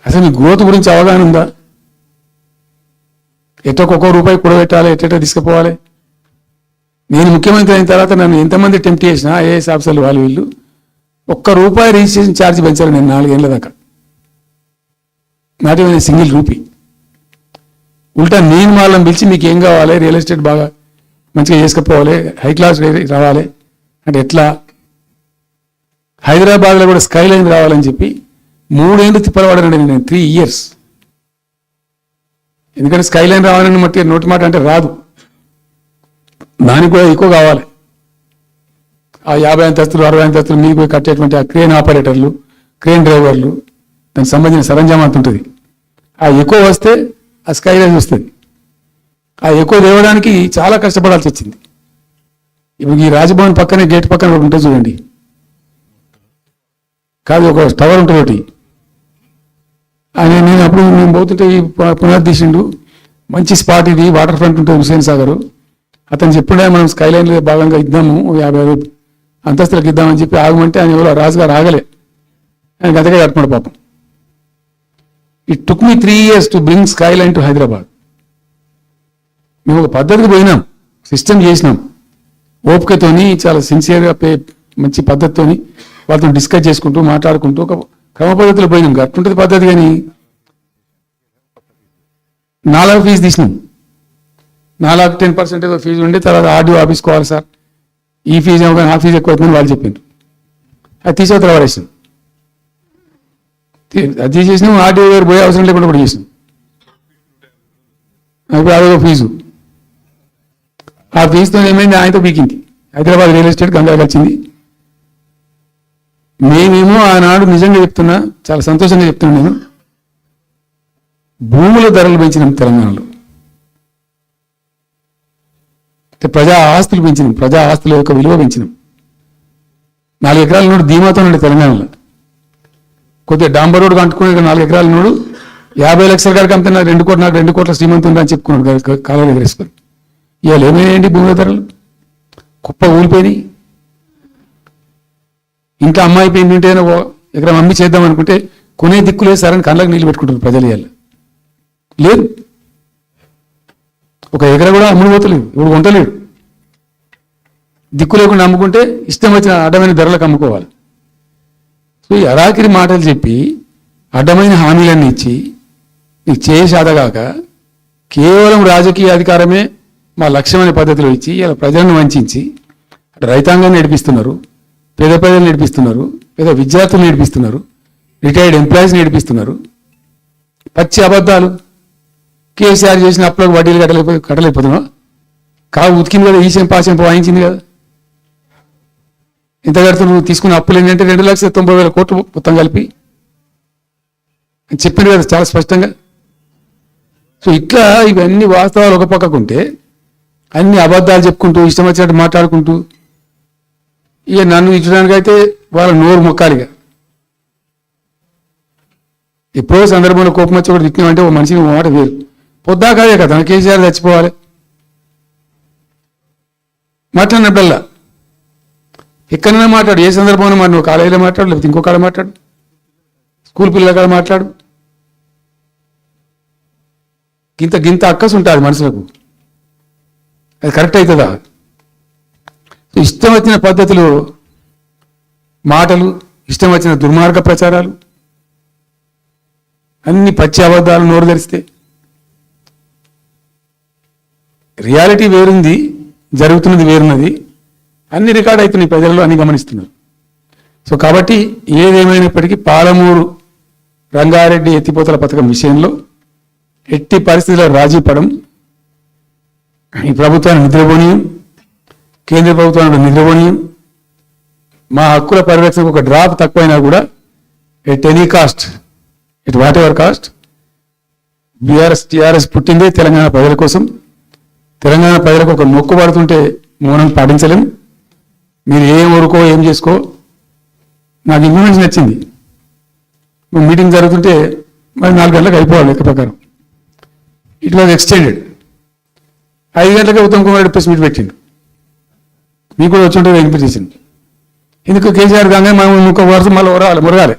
అసలు మీ గ్రోత్ గురించి అవగాహన ఉందా? ఒక్కొక్క రూపాయి కూడబెట్టాలి, ఎట్ట తీసుకుపోవాలి. నేను ముఖ్యమంత్రి అయిన తర్వాత నన్ను ఎంతమంది టెంప్ట్ చేసినా ఐఏఎస్ ఆఫీసర్లు వాళ్ళు వీళ్ళు ఒక్క రూపాయి రిజిస్ట్రేషన్ ఛార్జ్ పెంచారు నేను 4 ఏళ్ళ దాకా. Not even single rupee. ఉల్టా నేను వాళ్ళని పిలిచి మీకు ఏం కావాలి, రియల్ ఎస్టేట్ బాగా మంచిగా చేసుకుపోవాలి, హై క్లాస్ రావాలి అంటే ఎట్లా, హైదరాబాద్లో కూడా స్కై లైన్ రావాలని చెప్పి 3 ఏళ్ళు తిప్పలవాడనండి నేను, 3 years. ఎందుకంటే స్కై లైన్ రావాలని మట్టి నోటి మాట అంటే రాదు, దానికి కూడా ఎక్కువ కావాలి. ఆ 50 అంతస్తులు 60 అంతస్తులు మీకు కట్టేటువంటి ఆ క్రేన్ ఆపరేటర్లు, క్రేన్ డ్రైవర్లు, దానికి సంబంధించిన సరంజామా అంత ఉంటుంది. ఆ ఎక్కువ వస్తే ఆ స్కై లైన్ వస్తుంది. ఆ ఎక్కువ తేవడానికి చాలా కష్టపడాల్సి వచ్చింది. ఇప్పుడు ఈ రాజభవన్ పక్కనే గేట్ పక్కన ఒకటి ఉంటుంది చూడండి, కాదు ఒక టవర్ ఉంటుంది ఒకటి. నేను అప్పుడు మేము పోతుంటే ఈ పునరుద్ధరించిండు, మంచి స్పాట్ ఇది, వాటర్ ఫ్రంట్ ఉంటుంది హుస్సేన్ సాగర్. అతను చెప్పుడే మనం స్కై లైన్లో భాగంగా ఇద్దాము, 50 అంతస్తులకు ఇద్దామని చెప్పి ఆగమంటే ఆయన ఎవరో రాజుగారు ఆగలే, ఆయన గతగా కట్టుకున్నాడు పాపం. It took me 3 years to bring sky line to Hyderabad. మేము ఒక పద్ధతికి పోయినాం, సిస్టమ్ చేసినాం, ఓపికతోని చాలా సిన్సియర్గా మంచి పద్ధతితోని వాళ్ళతో డిస్కస్ చేసుకుంటూ మాట్లాడుకుంటూ ఒక క్రమ పద్ధతిలో పోయినాం. అట్లుంటుంది పద్ధతి. కానీ 4 ఫీజు తీసినాం, 4 10% ఏదో ఫీజు ఉండి తర్వాత ఆర్డీఓ ఆఫీస్కి పోవాలి సార్, ఈ ఫీజు ఏమో కానీ ఆ ఫీజు ఎక్కువ అవుతుందని వాళ్ళు చెప్పిండ్రు. అది తీసేవతల వాడేసాం. అది తీసేసినాం, ఆర్డీఓ గారు పోయే అవసరం లేకుండా కూడా చేసినాం. ఇప్పుడు అదొక ఫీజు. ఆ ఫీజుతో ఏమైంది, ఆయనతో పీకింది. హైదరాబాద్ రియల్ ఎస్టేట్ గంగా వచ్చింది. మేమేమో ఆనాడు నిజంగా చెప్తున్నా, చాలా సంతోషంగా చెప్తున్నా నేను, భూముల ధరలు పెంచినాం తెలంగాణలో, ప్రజా ఆస్తులు పెంచినాం, ప్రజా ఆస్తుల యొక్క విలువ పెంచినాం. 4 ఎకరాల నోడు ధీమాతో ఉండే తెలంగాణలో. కొద్దిగా డాంబర్ రోడ్డు అంటుకునే 4 ఎకరాల నోడు 50 లక్షల కాడికి అమ్ముతున్నా, 2 కోట్ల నాకు 2 కోట్ల శ్రీమంతం ఉందని చెప్పుకున్నాడు కాలువ ఎగరేసుకొని. ఇవాళ ఏమైనాయండి భూముల ధరలు? కుప్ప ఊలిపోయినాయి. ఇంకా అమ్మాయి పెయింట్ ఉంటేనే ఎకరం అమ్మి చేద్దాం అనుకుంటే కొనే దిక్కు లేదు సార్ అని కళ్ళకు నీళ్ళు పెట్టుకుంటారు ప్రజలు. ఇవాళ లేదు, ఒక ఎకర కూడా అమ్ముడుపోతలేదు, ఇప్పుడు కొంటలేడు. దిక్కు లేకుండా అమ్ముకుంటే ఇష్టం వచ్చిన అడ్డమైన ధరలకు అమ్ముకోవాలి. సో ఈ అరాకిరి మాటలు చెప్పి అడ్డమైన హామీలన్నీ ఇచ్చి నీకు చేసాదగాక కేవలం రాజకీయ అధికారమే మా లక్ష్యం అనే పద్ధతిలో ఇచ్చి ఇలా ప్రజలను వంచి రైతాంగాన్ని నడిపిస్తున్నారు, పేద ప్రజలు నడిపిస్తున్నారు, పేద విద్యార్థులు నడిపిస్తున్నారు, రిటైర్డ్ ఎంప్లాయీస్ నడిపిస్తున్నారు. పచ్చి అబద్ధాలు. కేసీఆర్ చేసిన అప్పులకు వడ్డీలు కట్టలేకపోతున్నావు. కావు ఉతికింది కదా, ఈ చెంప ఆ చెంప వాయించింది కదా. ఎంత కడుతూ నువ్వు తీసుకున్న అప్పులు ఏంటంటే 2,90,000 కోట్లు మొత్తం కలిపి అని చెప్పింది కదా చాలా స్పష్టంగా. సో ఇట్లా ఇవన్నీ వాస్తవాలు ఒక పక్కకుంటే అన్ని అబద్ధాలు చెప్పుకుంటూ ఇష్టం వచ్చినట్టు మాట్లాడుకుంటూ ఇక నన్ను ఇచ్చడానికైతే వాళ్ళ నోరు మొక్కాలిగా. ఎప్పుడో సందర్భంలో కోపం వచ్చి కూడా తిట్టినామంటే ఒక మనిషిని మాట వేరు. పొద్దాకాదే కదా కేసీఆర్ చచ్చిపోవాలి మాట్లాడినప్పుడల్లా. ఎక్కడైనా మాట్లాడు, ఏ సందర్భంలో మరి నువ్వు కాలేజీలో మాట్లాడు, లేకపోతే ఇంకో కాడ మాట్లాడు, స్కూల్ పిల్లల కాడ మాట్లాడు. గింత అక్కసు ఉంటుంది మనుషులకు. అది కరెక్ట్ అవుతుందా? ఇష్టం వచ్చిన పద్ధతిలో మాటలు, ఇష్టం వచ్చిన దుర్మార్గ ప్రచారాలు, అన్ని పచ్చి అబద్ధాలు నోరు తెరిస్తే. రియాలిటీ వేరుంది, జరుగుతున్నది వేరున్నది, అన్ని రికార్డ్ అవుతున్నాయి ప్రజల్లో, అన్ని గమనిస్తున్నారు. సో కాబట్టి ఏదేమైనప్పటికీ పాలమూరు రంగారెడ్డి ఎత్తిపోతల పథకం విషయంలో ఎట్టి పరిస్థితుల్లో రాజీ పడం. ఈ ప్రభుత్వాన్ని నిద్రపోనీయం, కేంద్ర ప్రభుత్వాన్ని నిద్రపోనీయం. మా హక్కుల పరిరక్షణకు ఒక డ్రాప్ తక్కువైనా కూడా at any cost, at whatever cost, TRS పుట్టిందే తెలంగాణ ప్రజల కోసం. తెలంగాణ ప్రజలకు ఒక నొక్కు పడుతుంటే మౌనం పాటించలేం. మీరు ఏం ఊరుకో ఏం చేసుకో. నాకు ఇన్ఫర్మేషన్ వచ్చింది, మీటింగ్ జరుగుతుంటే మరి 4 గంటలకు అయిపోవాలి లెక్క ప్రకారం. It was extended. 5 గంటలకే ఉత్తమ్ కుమార్ రెడ్డి ప్రెస్ మీట్ పెట్టిండు. మీకు కూడా వచ్చి ఉంటుంది ఇన్విటేషన్. ఎందుకు కేసీఆర్ కాగానే మనం ఇంకో వరుస మళ్ళీ మురగాలి.